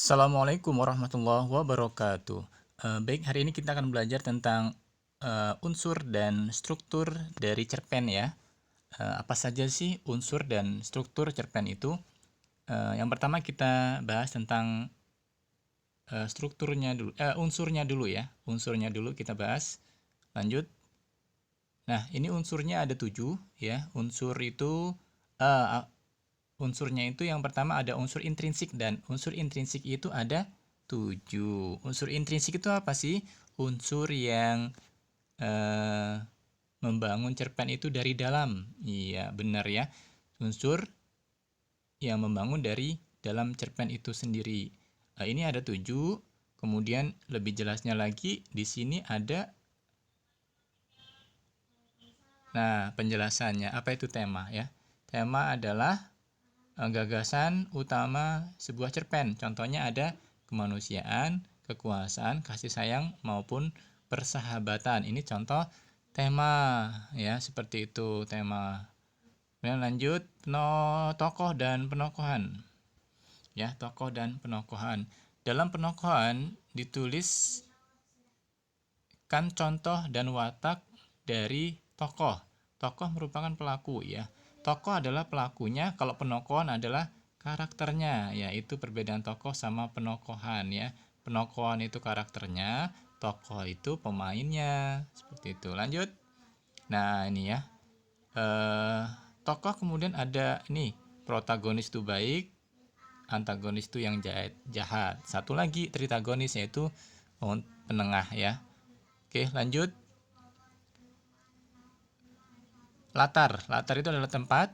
Assalamualaikum warahmatullahi wabarakatuh. Baik, hari ini kita akan belajar tentang unsur dan struktur dari cerpen ya. Apa saja sih unsur dan struktur cerpen itu? Yang pertama kita bahas tentang unsurnya dulu ya. Unsurnya dulu kita bahas. Lanjut. Nah, ini unsurnya ada 7 ya. Uh, Unsurnya itu yang pertama ada unsur intrinsik, dan unsur intrinsik itu ada 7. Unsur intrinsik itu apa sih? Unsur yang eh, membangun cerpen itu dari dalam. Iya, benar ya. Unsur yang membangun dari dalam cerpen itu sendiri. Ini ada 7. Kemudian lebih jelasnya lagi di sini ada. Nah, penjelasannya apa itu tema ya? Tema adalah gagasan utama sebuah cerpen. Contohnya ada kemanusiaan, kekuasaan, kasih sayang, maupun persahabatan. Ini contoh tema ya, seperti itu tema. Kemudian lanjut, tokoh dan penokohan. Ya, tokoh dan penokohan. Dalam penokohan ditulis kan contoh dan watak dari tokoh. Tokoh merupakan pelaku ya. Tokoh adalah pelakunya, kalau penokohan adalah karakternya, yaitu perbedaan tokoh sama penokohan ya. Penokohan itu karakternya, tokoh itu pemainnya, seperti itu. Lanjut. Nah, ini ya. Tokoh kemudian ada ini, protagonis itu baik, antagonis itu yang jahat. Satu lagi tritagonis, yaitu penengah ya. Oke, lanjut. Latar itu adalah tempat,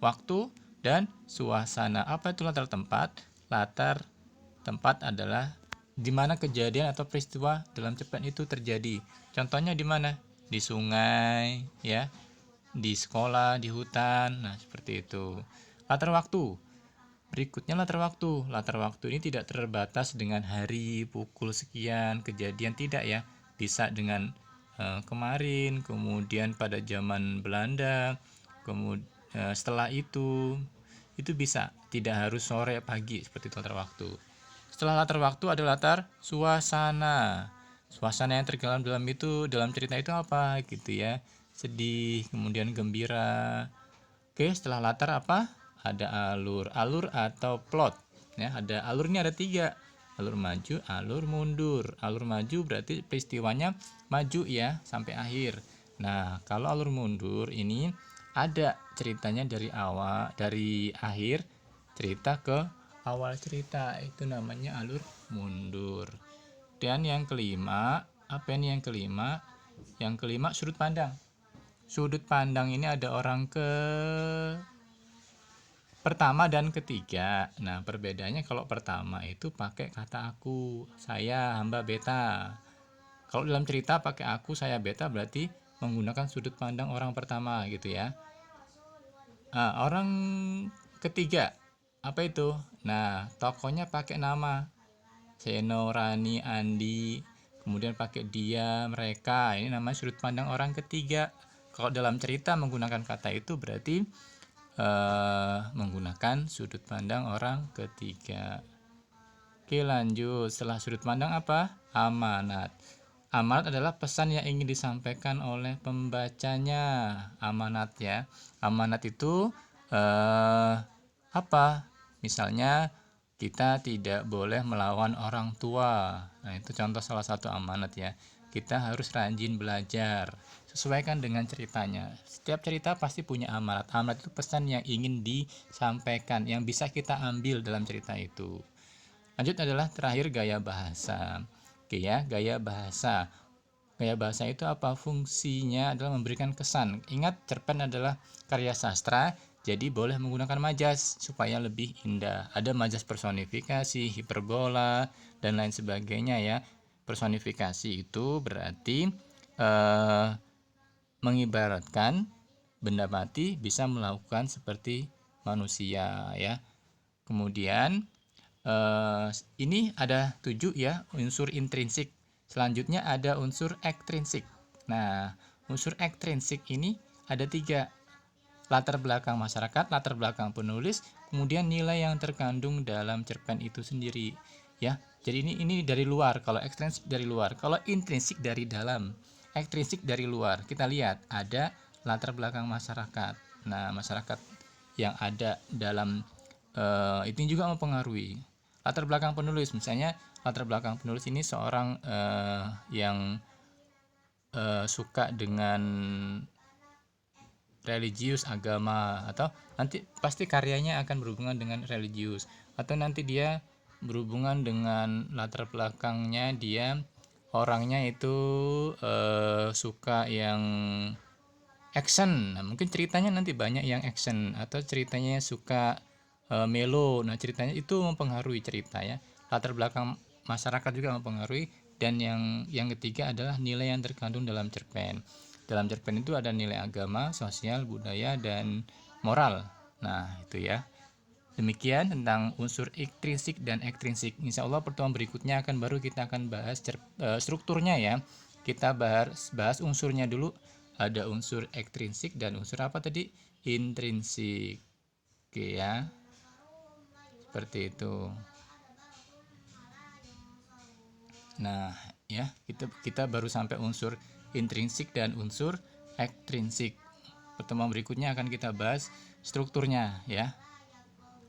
waktu, dan suasana. Apa itu latar tempat? Latar tempat adalah di mana kejadian atau peristiwa dalam cerpen itu terjadi. Contohnya di mana? Di sungai, ya, di sekolah, di hutan. Nah, seperti itu. Latar waktu. Berikutnya latar waktu. Latar waktu ini tidak terbatas dengan hari, pukul sekian, kejadian, tidak ya. Bisa dengan kemarin, kemudian pada zaman Belanda, kemudian setelah itu bisa, tidak harus sore pagi, seperti itu latar waktu. Setelah latar waktu ada latar suasana. Suasana yang tergolong dalam cerita itu apa gitu ya, sedih, kemudian gembira. Oke, setelah latar apa? Ada alur atau plot ya. Alurnya ada 3, alur maju, alur mundur. Alur maju berarti peristiwanya maju ya sampai akhir. Nah, kalau alur mundur ini ada ceritanya dari akhir cerita ke awal cerita, itu namanya alur mundur. Dan yang kelima, apa ini yang kelima? Yang kelima sudut pandang. Sudut pandang ini ada orang pertama dan ketiga. Nah, perbedaannya kalau pertama itu pakai kata aku, saya, hamba, beta. Kalau dalam cerita pakai aku, saya, beta berarti menggunakan sudut pandang orang pertama gitu ya. Nah, orang ketiga apa itu? Nah, tokohnya pakai nama. Seno, Rani, Andi, kemudian pakai dia, mereka. Ini namanya sudut pandang orang ketiga. Kalau dalam cerita menggunakan kata itu berarti menggunakan sudut pandang orang ketiga. Oke, lanjut. Setelah sudut pandang apa? Amanat. Amanat adalah pesan yang ingin disampaikan oleh pembacanya. Amanat ya. Amanat itu apa? Misalnya kita tidak boleh melawan orang tua. Nah, itu contoh salah satu amanat ya. Kita harus rajin belajar. Sesuaikan dengan ceritanya. Setiap cerita pasti punya amanat. Amanat itu pesan yang ingin disampaikan, yang bisa kita ambil dalam cerita itu. Lanjut adalah terakhir gaya bahasa. Oke ya, gaya bahasa. Gaya bahasa itu apa? Fungsinya adalah memberikan kesan. Ingat, cerpen adalah karya sastra, jadi boleh menggunakan majas supaya lebih indah. Ada majas personifikasi, hiperbola, dan lain sebagainya ya. Personifikasi itu berarti mengibaratkan benda mati bisa melakukan seperti manusia ya. Kemudian ini ada 7 ya, unsur intrinsik. Selanjutnya ada unsur ekstrinsik. Nah, unsur ekstrinsik ini ada 3. Latar belakang masyarakat, latar belakang penulis, kemudian nilai yang terkandung dalam cerpen itu sendiri. ya. Jadi ini dari luar, kalau ekstrinsik dari luar. Kalau intrinsik dari dalam. Ekstrinsik dari luar. Kita lihat ada latar belakang masyarakat. Nah, masyarakat yang ada dalam itu juga mempengaruhi. Latar belakang penulis, misalnya latar belakang penulis ini seorang yang suka dengan religius, agama, atau nanti pasti karyanya akan berhubungan dengan religius, atau nanti dia berhubungan dengan latar belakangnya, dia orangnya itu suka yang action. Nah, mungkin ceritanya nanti banyak yang action, atau ceritanya suka melo. Nah, ceritanya itu mempengaruhi cerita ya. Latar belakang masyarakat juga mempengaruhi. Dan yang ketiga adalah nilai yang terkandung dalam cerpen. Dalam cerpen itu ada nilai agama, sosial, budaya, dan moral. Nah, itu ya. Demikian tentang unsur intrinsik dan ekstrinsik. Insya Allah pertemuan berikutnya kita akan bahas strukturnya ya. Kita bahas unsurnya dulu. Ada unsur ekstrinsik dan unsur apa tadi? Intrinsik. Oke ya. Seperti itu. Nah, ya, kita baru sampai unsur intrinsik dan unsur ekstrinsik. Pertemuan berikutnya akan kita bahas strukturnya ya.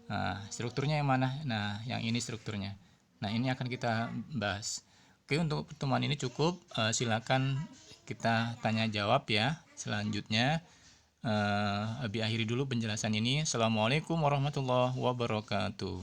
Nah, strukturnya yang mana? Nah, yang ini strukturnya. Nah, ini akan kita bahas. Oke, untuk pertemuan ini cukup. Silakan kita tanya jawab ya. Selanjutnya, Abi akhiri dulu penjelasan ini. Assalamualaikum warahmatullahi wabarakatuh.